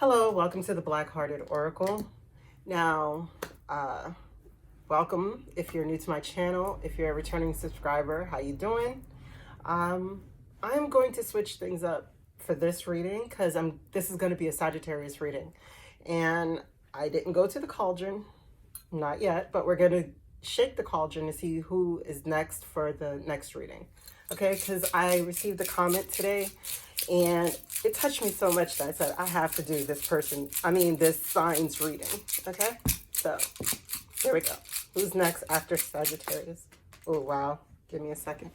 Hello, welcome to the Black-Hearted Oracle. Now, welcome if you're new to my channel. If you're a returning subscriber, how you doing? I'm going to switch things up for this reading because this is going to be a Sagittarius reading. And I didn't go to the cauldron, not yet, but we're going to shake the cauldron to see who is next for the next reading. Okay, because I received a comment today and it touched me so much that I said, I have to do this sign's reading. Okay, so here we go. Who's next after Sagittarius? Oh, wow. Give me a second.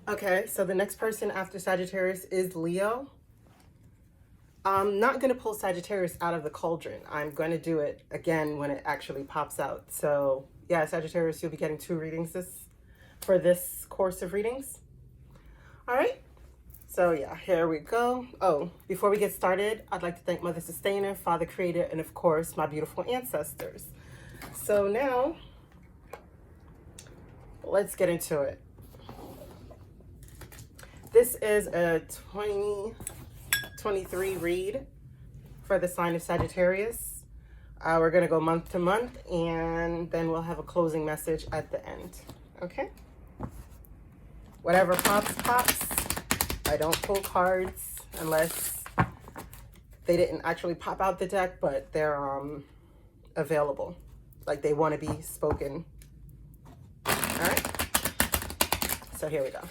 Okay, so the next person after Sagittarius is Leo. I'm not going to pull Sagittarius out of the cauldron. I'm going to do it again when it actually pops out. So yeah, Sagittarius, you'll be getting 2 readings for this course of readings. All right. So yeah, here we go. Oh, before we get started, I'd like to thank Mother Sustainer, Father Creator, and of course, my beautiful ancestors. So now, let's get into it. This is a 2023 read for the sign of Sagittarius. We're going to go month to month, and then we'll have a closing message at the end. Okay? Whatever pops. I don't pull cards unless they didn't actually pop out the deck, but they're available. Like they want to be spoken. All right? So here we go.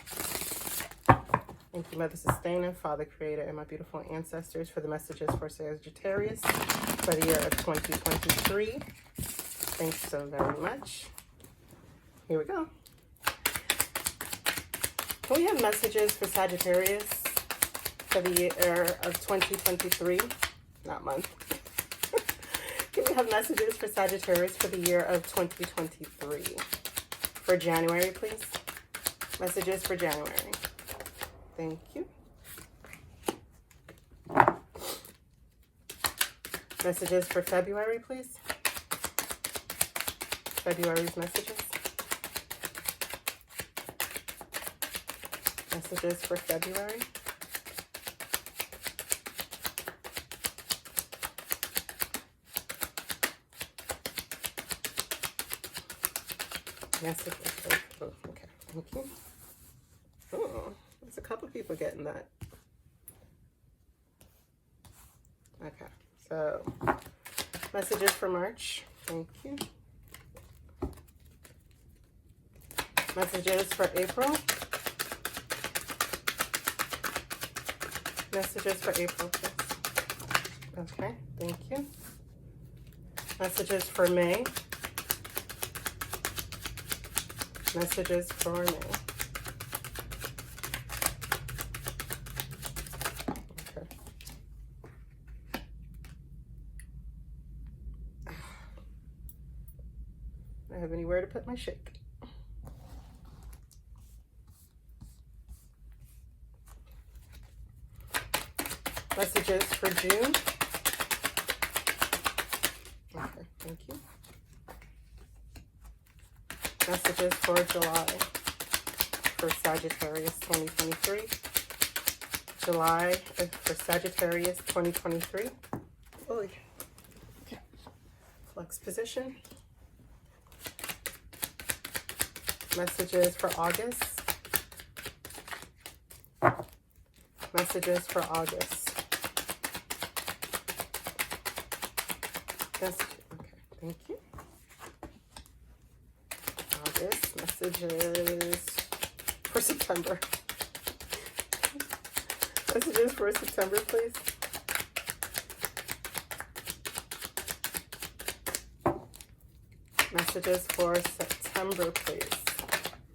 Thank you, Mother Sustainer, Father Creator, and my beautiful ancestors for the messages for Sagittarius for the year of 2023. Thanks so very much. Here we go. Can we have messages for Sagittarius for the year of 2023? Not month. Can we have messages for Sagittarius for the year of 2023? For January, please. Messages for January. Thank you. Messages for February, please. February's messages. Messages for February. Messages for, oh, okay, thank you. Oh, there's a couple people getting that. Okay, so messages for March. Thank you. Messages for April. Messages for April, please. Okay, thank you. Messages for May. Messages for May. Okay. I don't have anywhere to put my shake. Messages for June. Okay, thank you. Messages for July for Sagittarius 2023. July for Sagittarius 2023. Oy. Okay. Flex position. Messages for August. Messages for August. Yes. Okay, thank you. August. Messages for September. Messages for September, please. Messages for September, please.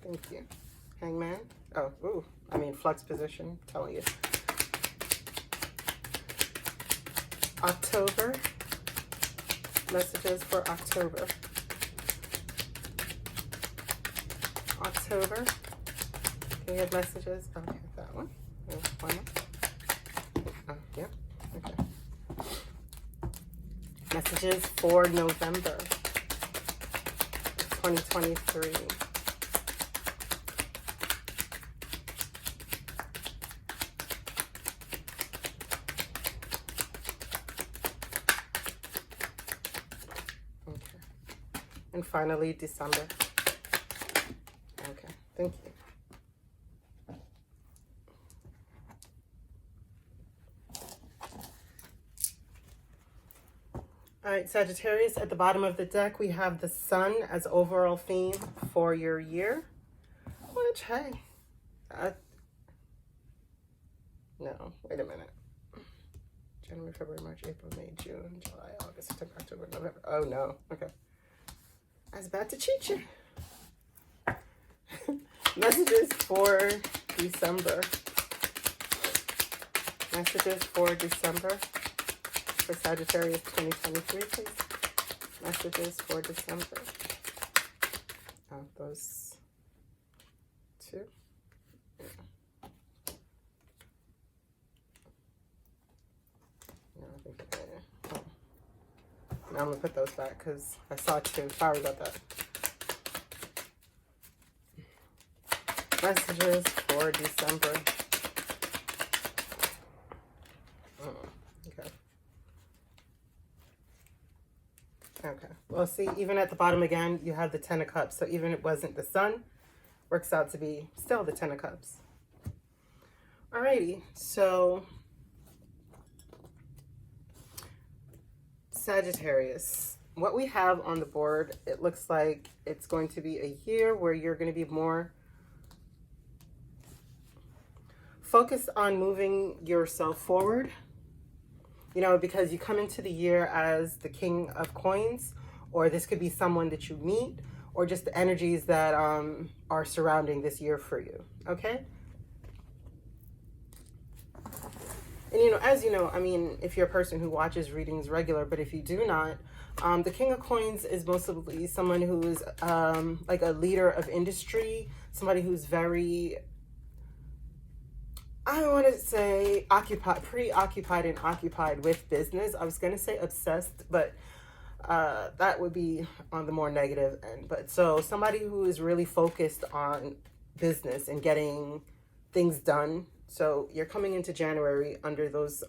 Thank you. Hangman. Oh, ooh. I mean, flex position. I'm telling you. October. Messages for October. October. Can you have messages? Okay, that one. One more. Oh, yeah. Okay. Messages for November. 2023. Okay. And finally, December. Okay, thank you. All right, Sagittarius, at the bottom of the deck, we have the sun as overall theme for your year. Which, hey, no, wait a minute. January, February, March, April, May, June, July, August, September, October, November. Oh, no. Okay. I was about to cheat you. Messages for December. Messages for December. For Sagittarius 2023, please. Messages for December. Oh, those two. Yeah. No, I think oh. Now I'm gonna put those back because I saw two. Sorry about that. Messages for December. Okay, well, see, even at the bottom again, you have the Ten of Cups. So even if it wasn't the sun, works out to be still the Ten of Cups. Alrighty, so Sagittarius, what we have on the board, it looks like it's going to be a year where you're going to be more focused on moving yourself forward. You know, because you come into the year as the King of Coins, or this could be someone that you meet, or just the energies that are surrounding this year for you, okay? And, you know, as you know, I mean, if you're a person who watches readings regular, but if you do not, the King of Coins is mostly someone who's like a leader of industry, somebody who's very, I don't want to say preoccupied and occupied with business. I was going to say obsessed, but that would be on the more negative end. But so somebody who is really focused on business and getting things done. So you're coming into January under those,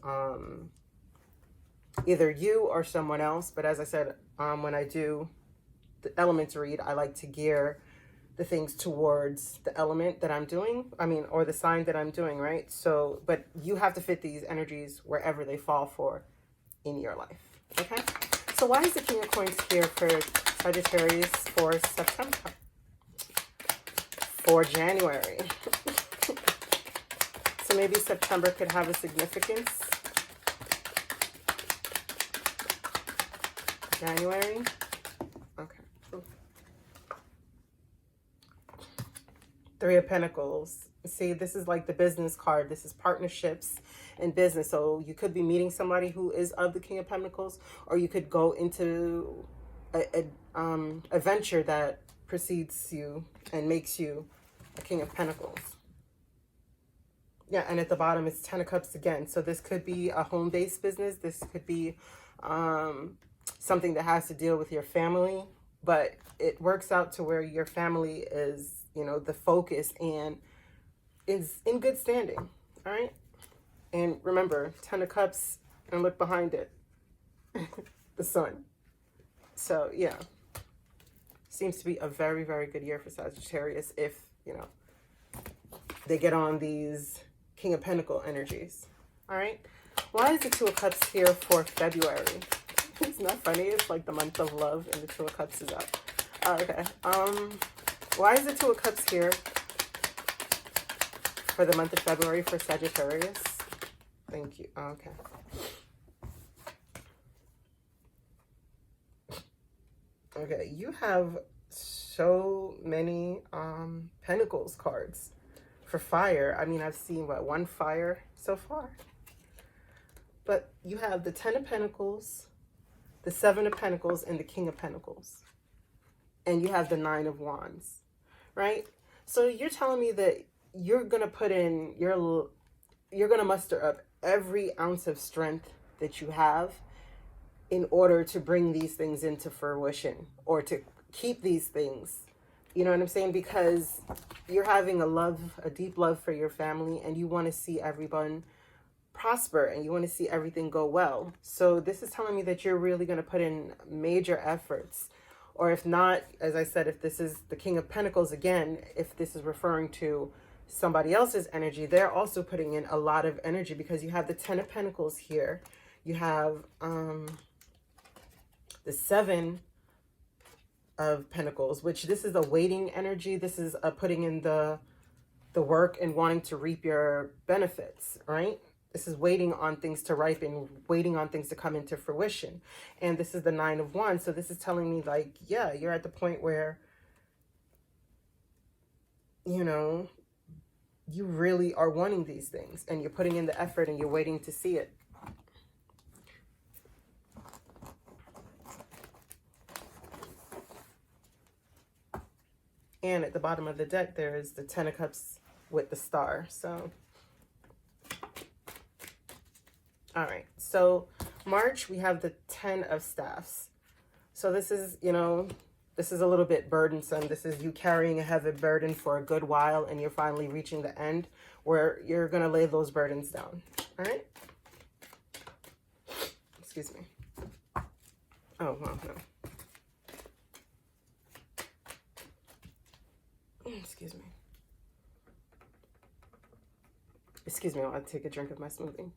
either you or someone else. But as I said, when I do the elements read, I like to gear the things towards the element that I'm doing, or the sign that I'm doing, right? So, but you have to fit these energies wherever they fall for in your life, okay? So why is the King of Coins here for Sagittarius for September? For January. So maybe September could have a significance. January. Okay. Three of Pentacles. See, this is like the business card. This is partnerships in business. So you could be meeting somebody who is of the King of Pentacles, or you could go into a venture that precedes you and makes you a King of Pentacles. Yeah, and at the bottom it's Ten of Cups again. So this could be a home-based business. This could be something that has to deal with your family, but it works out to where your family is, you know, the focus and is in good standing, all right? And remember, Ten of Cups, and look behind it, the sun. So, yeah, seems to be a very, very good year for Sagittarius if, you know, they get on these King of Pentacle energies, all right? Why is the Two of Cups here for February? It's not funny. It's like the month of love and the Two of Cups is up. Okay. Why is the Two of Cups here for the month of February for Sagittarius? Thank you. Okay. Okay, you have so many Pentacles cards for fire. I mean, I've seen, what, one fire so far? But you have the Ten of Pentacles, the Seven of Pentacles, and the King of Pentacles. And you have the Nine of Wands, right? So you're telling me that you're going to put in, you're going to muster up every ounce of strength that you have in order to bring these things into fruition, or keep these things. You know what I'm saying? Because you're having a deep love for your family, and you want to see everyone prosper, and you want to see everything go well. So this is telling me that you're really going to put in major efforts. Or if not, as I said, if this is the King of Pentacles again, if this is referring to somebody else's energy, they're also putting in a lot of energy, because you have the Ten of Pentacles here. You have the Seven of Pentacles, which this is a waiting energy. This is a putting in the work and wanting to reap your benefits, right? This is waiting on things to ripen, waiting on things to come into fruition. And this is the Nine of Wands. So this is telling me, like, yeah, you're at the point where, you know, you really are wanting these things, and you're putting in the effort, and you're waiting to see it. And at the bottom of the deck, there is the Ten of Cups with the star. So, all right. So March, we have the Ten of Staffs. So this is, you know, this is a little bit burdensome. This is you carrying a heavy burden for a good while, and you're finally reaching the end where you're going to lay those burdens down. All right. Excuse me. Oh, well, no. Excuse me. Excuse me while I take a drink of my smoothie.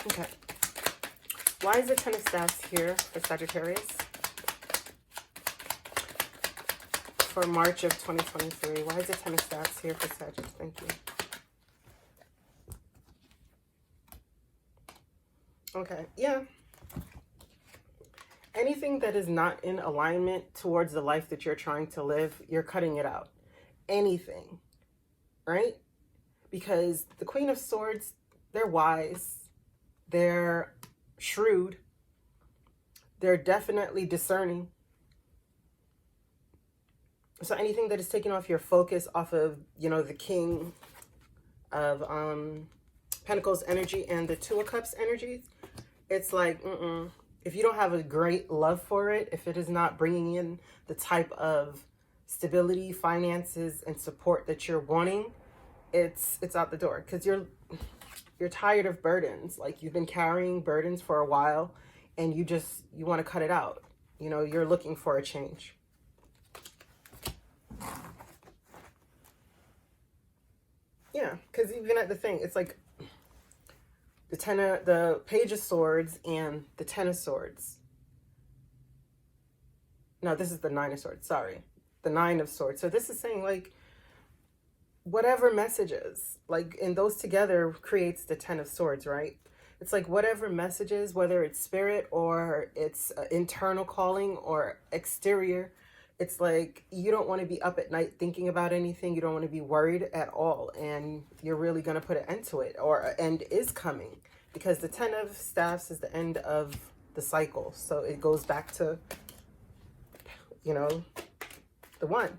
Okay. Why is the Ten of Staffs here for Sagittarius? For March of 2023. Why is the Ten of Staffs here for Sagittarius? Thank you. Okay, yeah. Anything that is not in alignment towards the life that you're trying to live, you're cutting it out. Anything, right? Because the Queen of Swords, they're wise. They're shrewd. They're definitely discerning. So anything that is taking off your focus off of, you know, the King of Pentacles energy and the Two of Cups energy, it's like, if you don't have a great love for it, if it is not bringing in the type of stability, finances, and support that you're wanting, it's out the door. Because you're tired of burdens. Like, you've been carrying burdens for a while, and you want to cut it out. You know, you're looking for a change. Yeah, because even at the thing, it's like the Page of Swords and the Ten of Swords. No, this is the Nine of Swords. Sorry, the Nine of Swords. So this is saying, like, whatever messages, like, and those together creates the Ten of Swords, right? It's like whatever messages, whether it's spirit or it's internal calling or exterior, it's like you don't want to be up at night thinking about anything. You don't want to be worried at all. And you're really going to put an end to it, or an end is coming, because the Ten of Staffs is the end of the cycle. So it goes back to, you know, the one.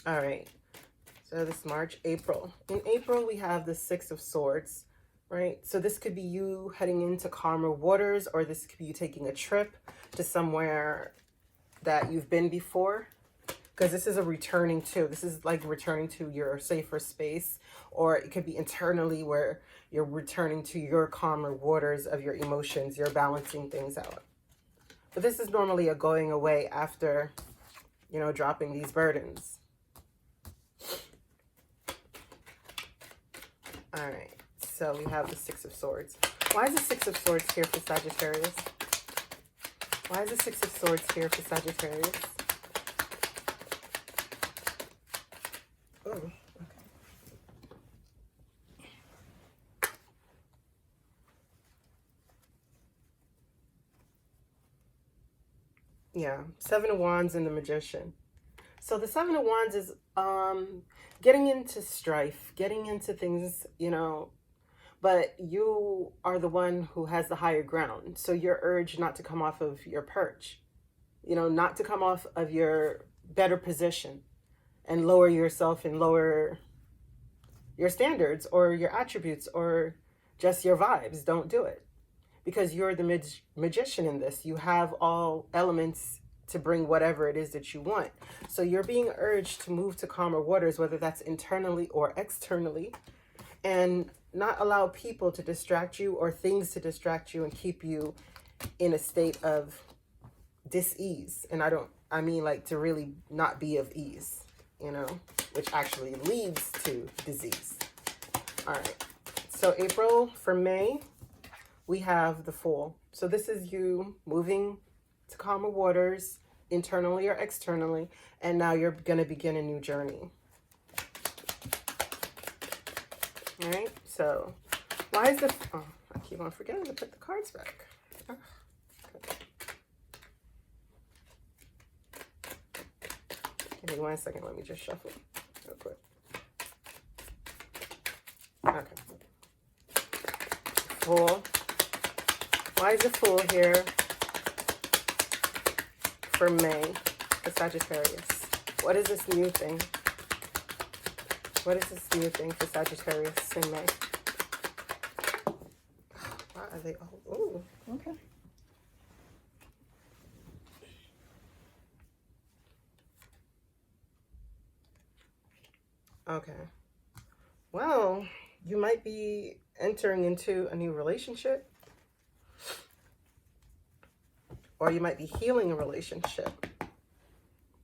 All right. So this March, April. In April, we have the Six of Swords, right? So this could be you heading into calmer waters, or this could be you taking a trip to somewhere that you've been before, because this is a returning to. This is like returning to your safer space, or it could be internally where you're returning to your calmer waters of your emotions. You're balancing things out. But this is normally a going away after, you know, dropping these burdens. All right, so we have the Six of Swords. Why is the Six of Swords here for Sagittarius? Why is the Six of Swords here for Sagittarius? Oh, okay. Yeah, Seven of Wands and the Magician. So the Seven of Wands is getting into strife, getting into things, you know, but you are the one who has the higher ground. So you're urged not to come off of your perch, you know, not to come off of your better position and lower yourself and lower your standards or your attributes or just your vibes. Don't do it, because you're the magician in this. You have all elements to bring whatever it is that you want. So you're being urged to move to calmer waters, whether that's internally or externally, and not allow people to distract you or things to distract you and keep you in a state of dis-ease. And I mean like to really not be of ease, you know, which actually leads to disease. All right. So April, for May, we have the Fool. So this is you moving to calmer waters, internally or externally, and now you're going to begin a new journey. All right. So why is the... Oh, I keep on forgetting to put the cards back. Oh, okay. Give me 1 second. Let me just shuffle real quick. Okay. Fool. Why is the Fool here for May, for Sagittarius? What is this new thing? What is this new thing for Sagittarius in May? Why are they all... Ooh, okay. Okay. Well, you might be entering into a new relationship, or you might be healing a relationship,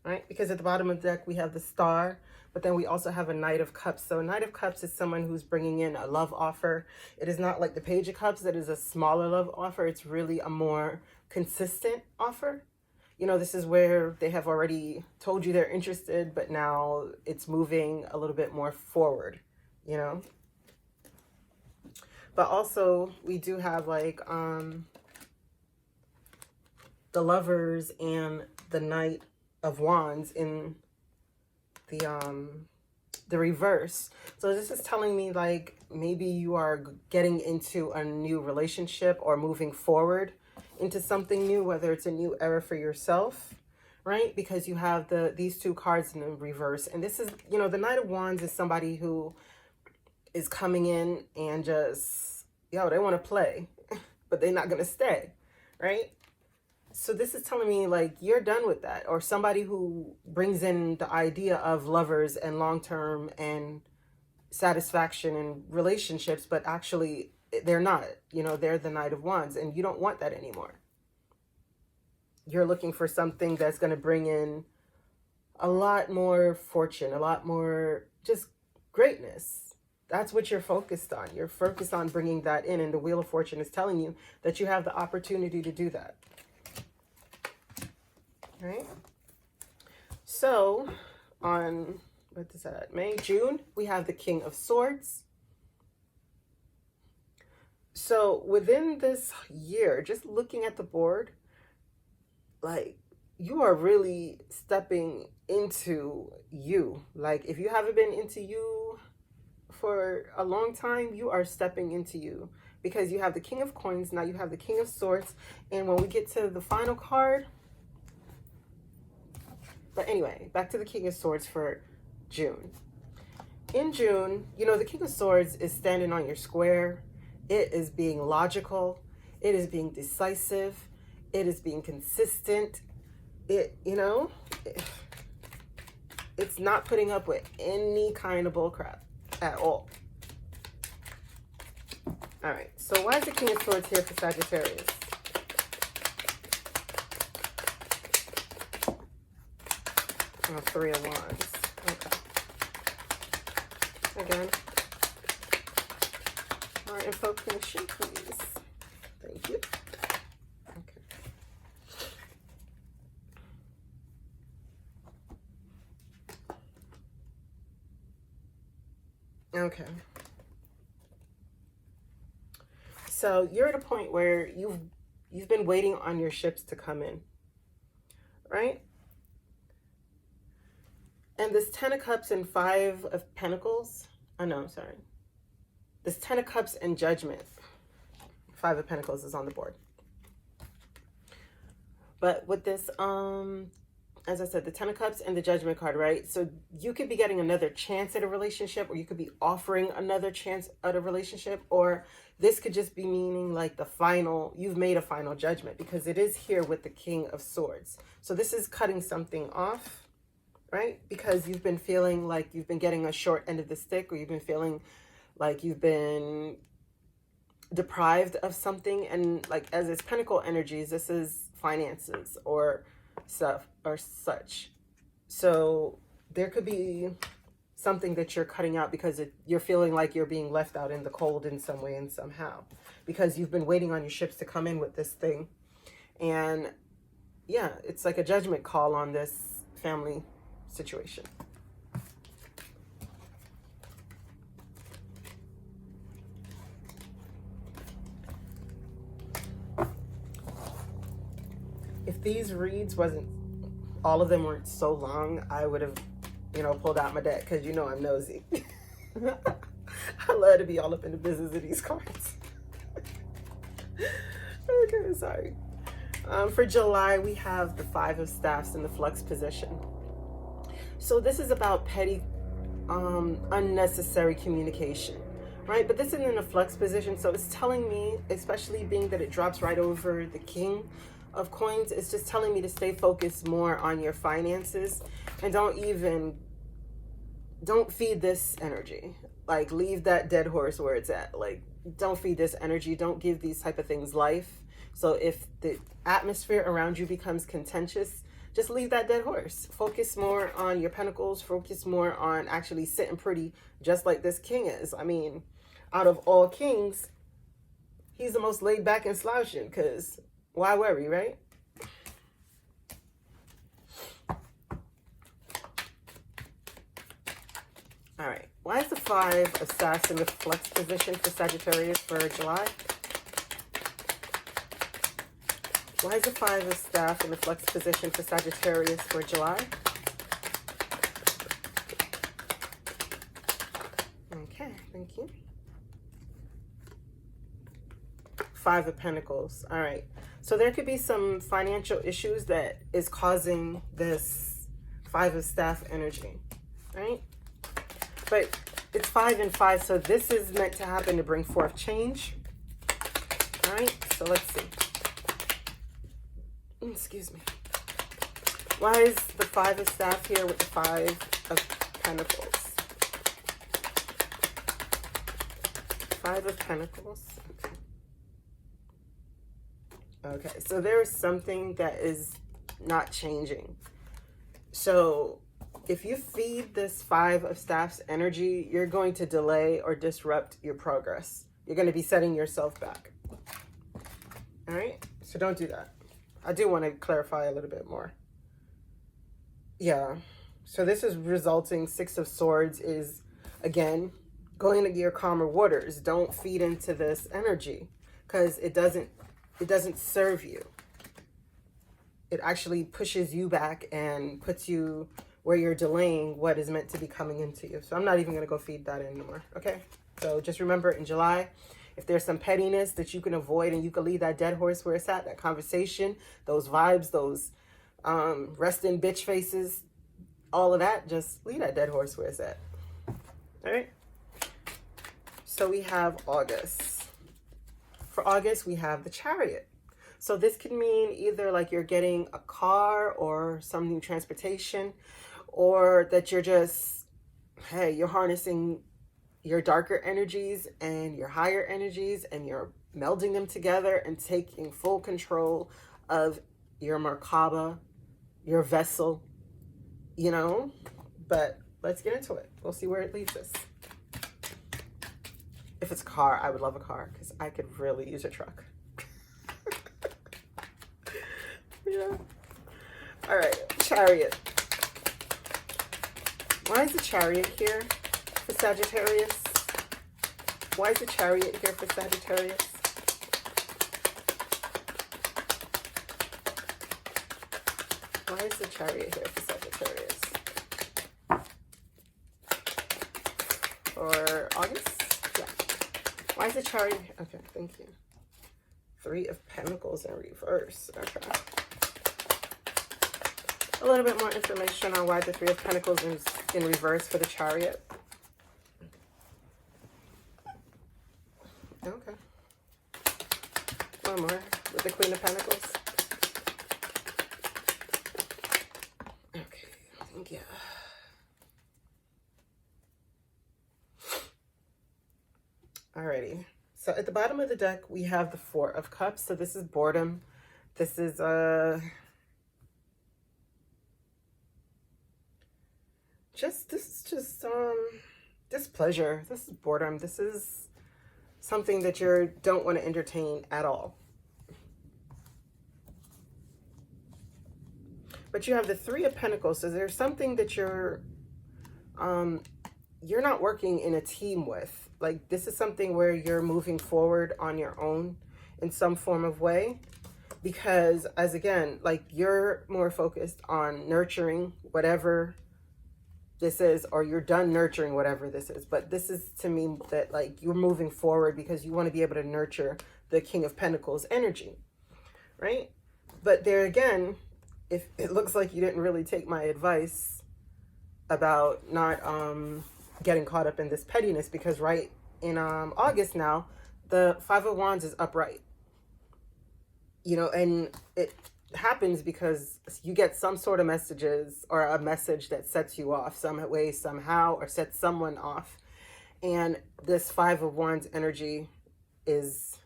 right? Because at the bottom of the deck, we have the Star, but then we also have a Knight of Cups. So a Knight of Cups is someone who's bringing in a love offer. It is not like the Page of Cups that is a smaller love offer. It's really a more consistent offer. You know, this is where they have already told you they're interested, but now it's moving a little bit more forward, you know? But also, we do have like the Lovers and the Knight of Wands in the reverse. So this is telling me like maybe you are getting into a new relationship or moving forward into something new, whether it's a new era for yourself, right? Because you have these two cards in the reverse. And this is, you know, the Knight of Wands is somebody who is coming in and just, yo, they want to play, but they're not going to stay, right? So this is telling me like you're done with that, or somebody who brings in the idea of lovers and long-term and satisfaction and relationships, but actually they're not, you know, they're the Knight of Wands, and you don't want that anymore. You're looking for something that's going to bring in a lot more fortune, a lot more just greatness. That's what you're focused on. You're focused on bringing that in, and the Wheel of Fortune is telling you that you have the opportunity to do that. Right? So on, what is that, May, June, we have the King of Swords. So within this year, just looking at the board, like you are really stepping into you. Like if you haven't been into you for a long time, you are stepping into you, because you have the King of Coins. Now you have the King of Swords. And when we get to the final card, but anyway, back to the King of Swords for June. In June, you know, the King of Swords is standing on your square. It is being logical. It is being decisive. It is being consistent. It, you know, it's not putting up with any kind of bullcrap at all. All right, so why is the King of Swords here for Sagittarius? Oh, Three of Wands. Okay. Again. More information, please. Thank you. Okay. Okay. So you're at a point where you've been waiting on your ships to come in, right? And this 10 of Cups and 5 of Pentacles, oh no, sorry. This Ten of Cups and Judgment. Five of Pentacles is on the board. But with this, as I said, the Ten of Cups and the Judgment card, right? So you could be getting another chance at a relationship, or you could be offering another chance at a relationship, or this could just be meaning like the final, you've made a final judgment, because it is here with the King of Swords. So this is cutting something off, right? Because you've been feeling like you've been getting a short end of the stick, or you've been feeling like you've been deprived of something. And like, as it's Pentacle energies, this is finances or stuff or such. So there could be something that you're cutting out because you're feeling like you're being left out in the cold in some way and somehow, because you've been waiting on your ships to come in with this thing. And yeah, it's like a judgment call on this family situation. If these reads all of them weren't so long, I would have, pulled out my deck, because I'm nosy. I love to be all up in the business of these cards. Okay, sorry. For July, we have the Five of Staffs in the flux position. So this is about petty, unnecessary communication, right? But this is in a flux position, so it's telling me, especially being that it drops right over the King of Coins, it's just telling me to stay focused more on your finances, and don't feed this energy. Like, leave that dead horse where it's at. Like, don't feed this energy. Don't give these type of things life. So if the atmosphere around you becomes contentious, just leave that dead horse. Focus more on your pentacles. Focus more on actually sitting pretty, just like this king is. I mean, out of all kings, he's the most laid back and slouching, because why worry, right? All right. Why is the Five of Staffs in the flux position for Sagittarius for July? Why is the Five of Staffs in the flux position for Sagittarius for July? Okay, thank you. Five of Pentacles. All right. So there could be some financial issues that is causing this Five of Staff energy, right? But it's 5 and 5, so this is meant to happen to bring forth change. All right, so let's see. Excuse me. Why is the Five of Staff here with the Five of Pentacles? Five of Pentacles. Okay, so there is something that is not changing. So if you feed this Five of Staffs energy, you're going to delay or disrupt your progress. You're going to be setting yourself back. All right, so don't do that. I do want to clarify a little bit more. Yeah, so this is resulting, Six of Swords is, again, going to your calmer waters. Don't feed into this energy, because it doesn't serve you. It actually pushes you back and puts you where you're delaying what is meant to be coming into you. So I'm not even going to go feed that anymore. Okay. So just remember, in July, if there's some pettiness that you can avoid and you can leave that dead horse where it's at, that conversation, those vibes, those resting bitch faces, all of that, just leave that dead horse where it's at. All right. So we have August. For August, we have the Chariot. So this can mean either like you're getting a car or some new transportation, or that you're just, hey, you're harnessing your darker energies and your higher energies, and you're melding them together and taking full control of your Merkaba, your vessel, but let's get into it. We'll see where it leads us. If it's a car, I would love a car, because I could really use a truck. Yeah. All right, Chariot. Why is the Chariot here for Sagittarius? Why is the Chariot here for Sagittarius? Why is the Chariot here for Sagittarius? For August? Yeah. Why is the Chariot? Okay, thank you. 3 of Pentacles in reverse. Okay. A little bit more information on why the 3 of Pentacles is in reverse for the Chariot. Okay. One more with the Queen of Pentacles. Okay, thank you. Alrighty. So at the bottom of the deck, we have the 4 of Cups. So this is boredom. This is displeasure. This is boredom. This is something that you don't want to entertain at all. But you have the 3 of Pentacles. So there's something that you're not working in a team with. Like, this is something where you're moving forward on your own in some form of way. Because, as again, like, you're more focused on nurturing whatever this is, or you're done nurturing whatever this is. But this is to me that, like, you're moving forward because you want to be able to nurture the King of Pentacles energy, right? But there again, if it looks like you didn't really take my advice about not getting caught up in this pettiness, because right in August now, the 5 of Wands is upright. You know, and it happens because you get some sort of messages or a message that sets you off some way, somehow, or sets someone off. And this 5 of Wands energy is,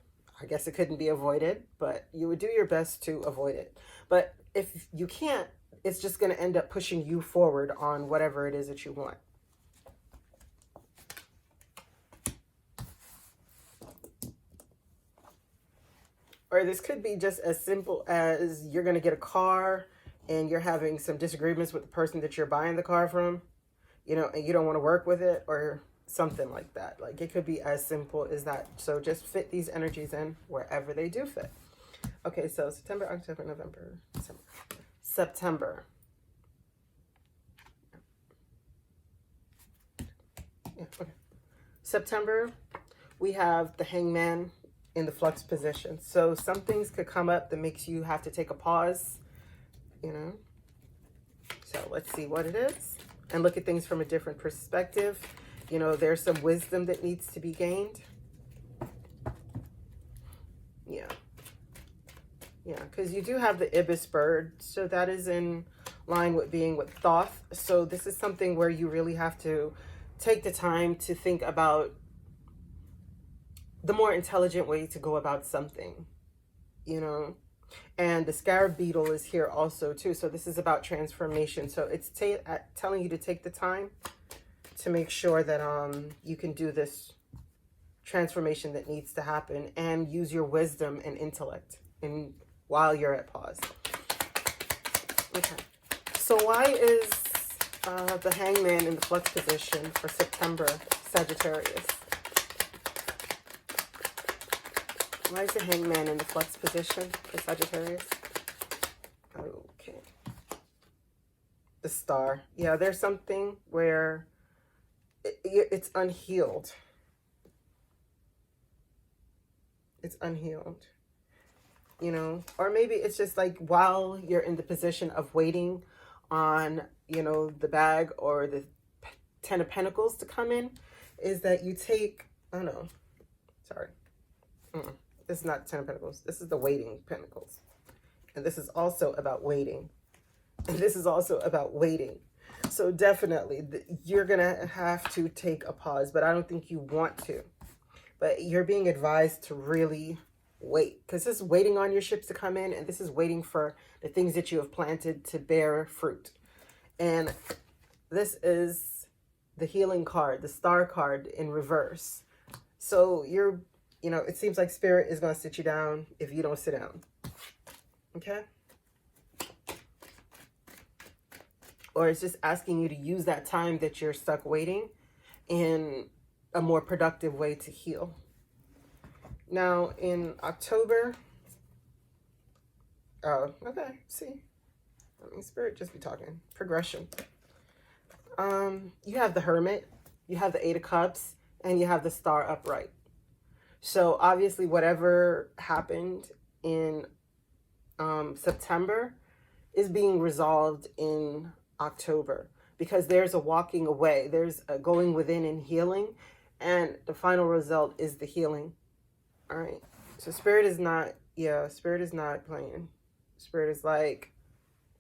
I guess it couldn't be avoided, but you would do your best to avoid it. But if you can't, it's just going to end up pushing you forward on whatever it is that you want. Or this could be just as simple as you're going to get a car and you're having some disagreements with the person that you're buying the car from, you know, and you don't want to work with it, or something like that. Like, it could be as simple as that. So just fit these energies in wherever they do fit. Okay, so September, October, November, December. September. Yeah, okay. September, we have the Hangman in the flux position. So some things could come up that makes you have to take a pause, you know. So let's see what it is and look at things from a different perspective. You know, there's some wisdom that needs to be gained. Yeah. Yeah, because you do have the ibis bird. So that is in line with being with Thoth. So this is something where you really have to take the time to think about the more intelligent way to go about something, you know. And the scarab beetle is here also too. So this is about transformation. So it's telling you to take the time to make sure that you can do this transformation that needs to happen, and use your wisdom and intellect and while you're at pause. Okay. So why is the Hangman in the flux position for September, Sagittarius? Why is the Hangman in the flux position for Sagittarius? Okay. The Star. Yeah, there's something where it's unhealed. It's unhealed. You know, or maybe it's just like while you're in the position of waiting on, you know, the bag or the 10 of Pentacles to come in, is that you take, oh no, sorry. This is not 10 of Pentacles. This is the waiting Pentacles. And this is also about waiting. And this is also about waiting. So definitely, you're going to have to take a pause, but I don't think you want to. But you're being advised to really wait, because this is waiting on your ships to come in, and this is waiting for the things that you have planted to bear fruit. And this is the healing card, the Star card in reverse. So you're, you know, it seems like Spirit is going to sit you down if you don't sit down. Okay? Or it's just asking you to use that time that you're stuck waiting in a more productive way to heal. Now, in October, oh, okay, see, I mean, Spirit just be talking. Progression. You have the Hermit, you have the 8 of Cups, and you have the Star upright. So obviously whatever happened in September is being resolved in October, because there's a walking away, there's a going within and healing, and the final result is the healing. All right. So spirit is not, yeah, spirit is not playing. Spirit is like,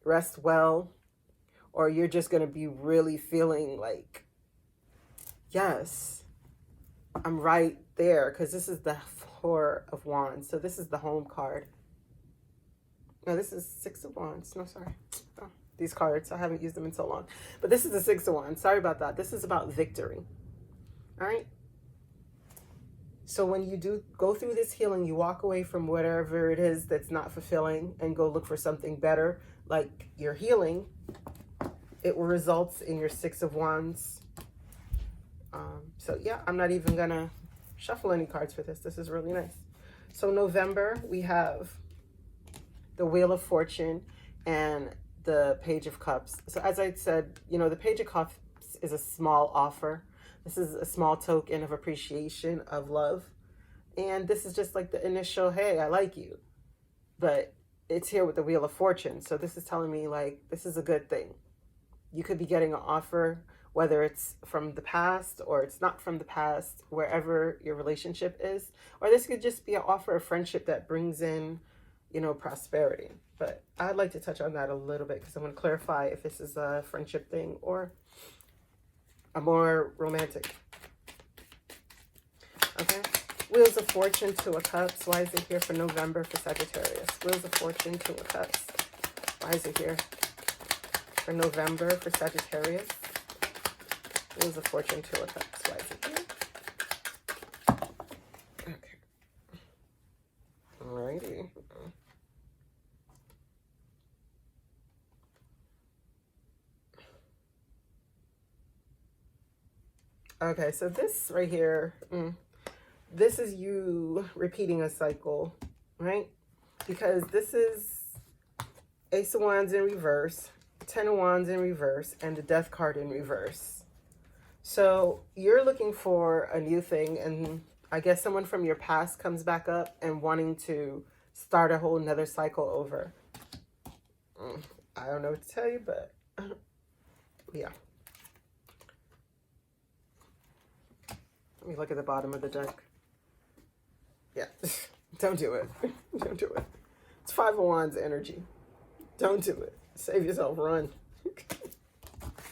rest well, or you're just going to be really feeling like, yes, I'm right there, because this is the Four of Wands. So this is the home card. No, this is Six of Wands. No, sorry. Oh, these cards, I haven't used them in so long. But this is the Six of Wands. Sorry about that. This is about victory. All right. So when you do go through this healing, you walk away from whatever it is that's not fulfilling and go look for something better, like your healing. It results in your Six of Wands. So yeah, I'm not even gonna shuffle any cards for this. This is really nice. So November, we have the Wheel of Fortune and the Page of Cups. So as I said, you know, the Page of Cups is a small offer. This is a small token of appreciation, of love. And this is just like the initial, hey, I like you. But it's here with the Wheel of Fortune. So this is telling me, like, this is a good thing. You could be getting an offer, whether it's from the past or it's not from the past, wherever your relationship is. Or this could just be an offer of friendship that brings in, you know, prosperity. But I'd like to touch on that a little bit, because I want to clarify if this is a friendship thing or a more romantic. Okay. Wheels of Fortune, Two of Cups. Why is it here for November for Sagittarius? Wheels of Fortune, Two of Cups. Why is it here for November for Sagittarius? Wheels of Fortune, Two of Cups. Why is it here? Okay. Alrighty. Okay, so this right here, this is you repeating a cycle, right? Because this is Ace of Wands in reverse, Ten of Wands in reverse, and the Death card in reverse. So you're looking for a new thing, and I guess someone from your past comes back up and wanting to start a whole nother cycle over. I don't know what to tell you, but yeah. Let me look at the bottom of the deck. Yeah, don't do it. Don't do it. It's Five of Wands energy. Don't do it. Save yourself. Run.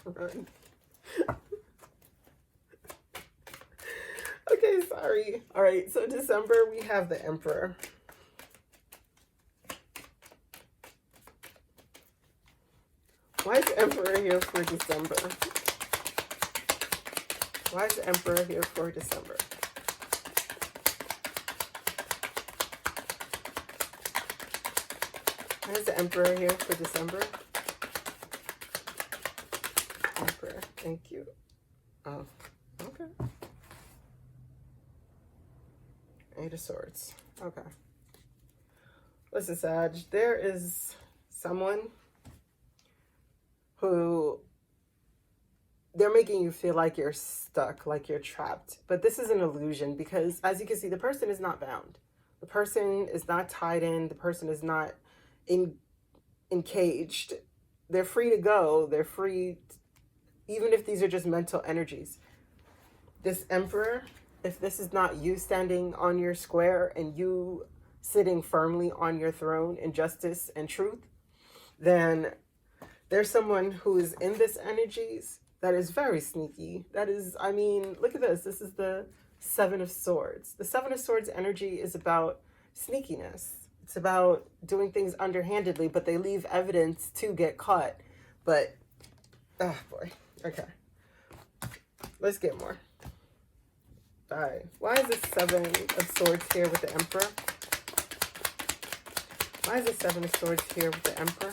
Run. Okay, sorry. All right, so December, we have the Emperor. Why is the Emperor here for December? Why is the Emperor here for December? Why is the Emperor here for December? Emperor, thank you. Oh, okay. Eight of Swords. Okay. Listen, Sag, there is someone who they're making you feel like you're stuck, like you're trapped. But this is an illusion, because as you can see, the person is not bound. The person is not tied in. The person is not encaged. They're free to go. They're free, even if these are just mental energies. This Emperor, if this is not you standing on your square and you sitting firmly on your throne in justice and truth, then there's someone who is in this energies that is very sneaky. That is, I mean, look at this. This is the Seven of Swords. The Seven of Swords energy is about sneakiness. It's about doing things underhandedly, but they leave evidence to get caught. But, oh boy. Okay. Let's get more. All right. Why is the Seven of Swords here with the Emperor? Why is the Seven of Swords here with the Emperor?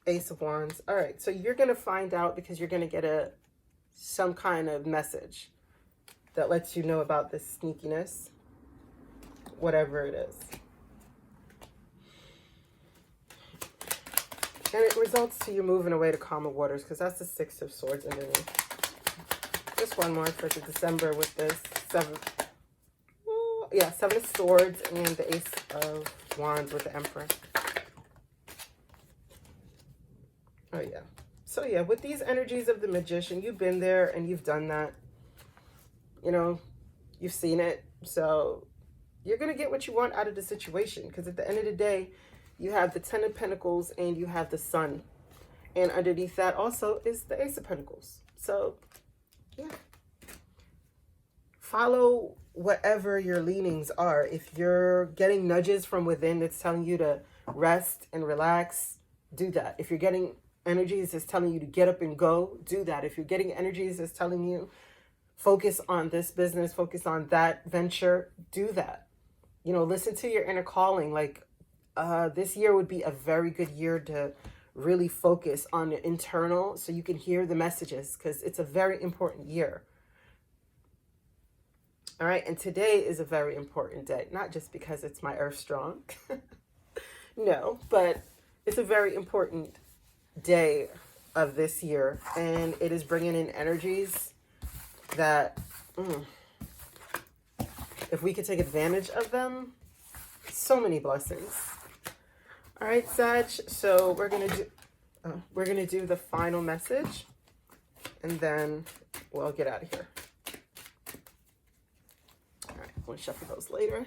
Ace of Wands. All right, so you're going to find out, because you're going to get some kind of message that lets you know about this sneakiness, whatever it is. And it results to you moving away to calmer waters, because that's the Six of Swords underneath. Just one more for the December with this. Seven. Yeah, Seven of Swords and the Ace of Wands with the Emperor. Oh, yeah. So, yeah, with these energies of the Magician, you've been there and you've done that. You know, you've seen it. So, you're going to get what you want out of the situation. Because at the end of the day, you have the Ten of Pentacles and you have the Sun. And underneath that also is the Ace of Pentacles. So, yeah. Follow whatever your leanings are. If you're getting nudges from within that's telling you to rest and relax, do that. If you're getting energies that's telling you to get up and go, do that. If you're getting energies that's telling you focus on this business, focus on that venture, do that. You know, listen to your inner calling. Like this year would be a very good year to really focus on the internal so you can hear the messages, because it's a very important year. All right, and today is a very important day, not just because it's my Earth Strong. No, but it's a very important day of this year, and it is bringing in energies that if we could take advantage of them, so many blessings. All right, Sag, so we're gonna do the final message, and then we'll get out of here. All right, we'll shuffle those later.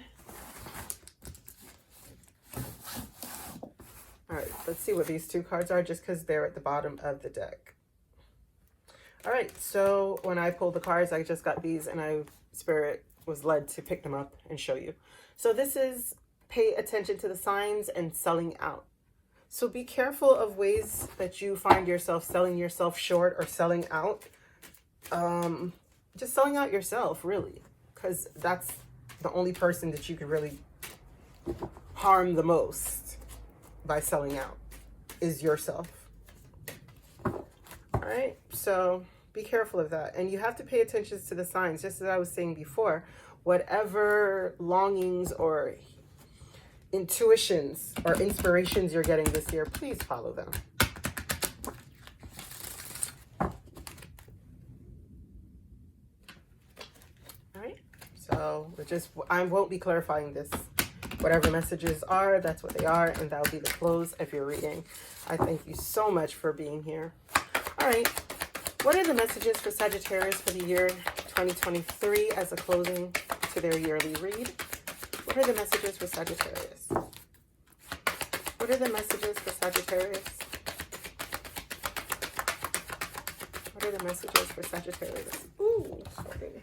All right, let's see what these two cards are, just because they're at the bottom of the deck. All right, so when I pulled the cards, I just got these, and Spirit was led to pick them up and show you. So this is pay attention to the signs and selling out. So be careful of ways that you find yourself selling yourself short or selling out. Just selling out yourself, really, because that's the only person that you can really harm the most by selling out is yourself. All right, so be careful of that. And you have to pay attention to the signs, just as I was saying before. Whatever longings or intuitions or inspirations you're getting this year, please follow them. All right, so I won't be clarifying this. Whatever messages are, that's what they are, and that'll be the close of your reading. I thank you so much for being here. All right, what are the messages for Sagittarius for the year 2023 as a closing to their yearly read? What are the messages for Sagittarius? What are the messages for Sagittarius? What are the messages for Sagittarius? Ooh, sorry.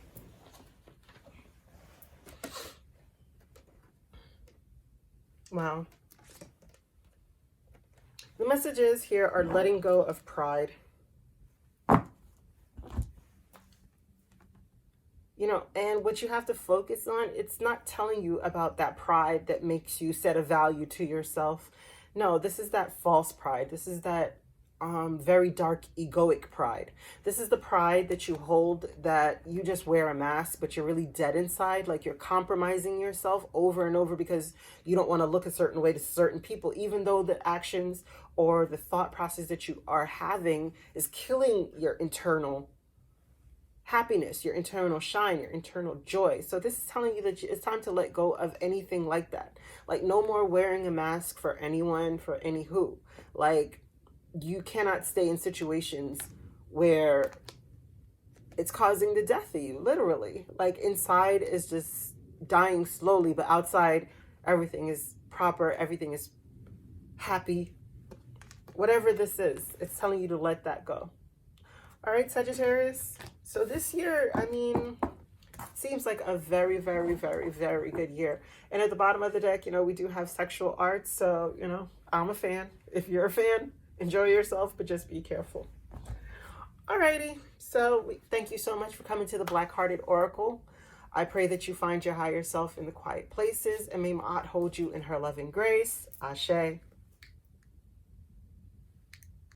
Wow. The messages here are letting go of pride. You know, and what you have to focus on, it's not telling you about that pride that makes you set a value to yourself. No, this is that false pride. This is that very dark egoic pride. This is the pride that you hold that you just wear a mask, but you're really dead inside. Like you're compromising yourself over and over because you don't want to look a certain way to certain people, even though the actions or the thought process that you are having is killing your internal happiness, your internal shine, your internal joy. So this is telling you that it's time to let go of anything like that. Like no more wearing a mask for anyone, for any who. Like you cannot stay in situations where it's causing the death of you, literally. Like inside is just dying slowly, but outside everything is proper, everything is happy. Whatever this is, it's telling you to let that go. All right, Sagittarius. So this year, I mean, seems like a very, very, very, very good year. And at the bottom of the deck, you know, we do have sexual arts. So, you know, I'm a fan. If you're a fan, enjoy yourself, but just be careful. All righty. So thank you so much for coming to the Black-Hearted Oracle. I pray that you find your higher self in the quiet places, and may Ma'at hold you in her loving grace. Ashe.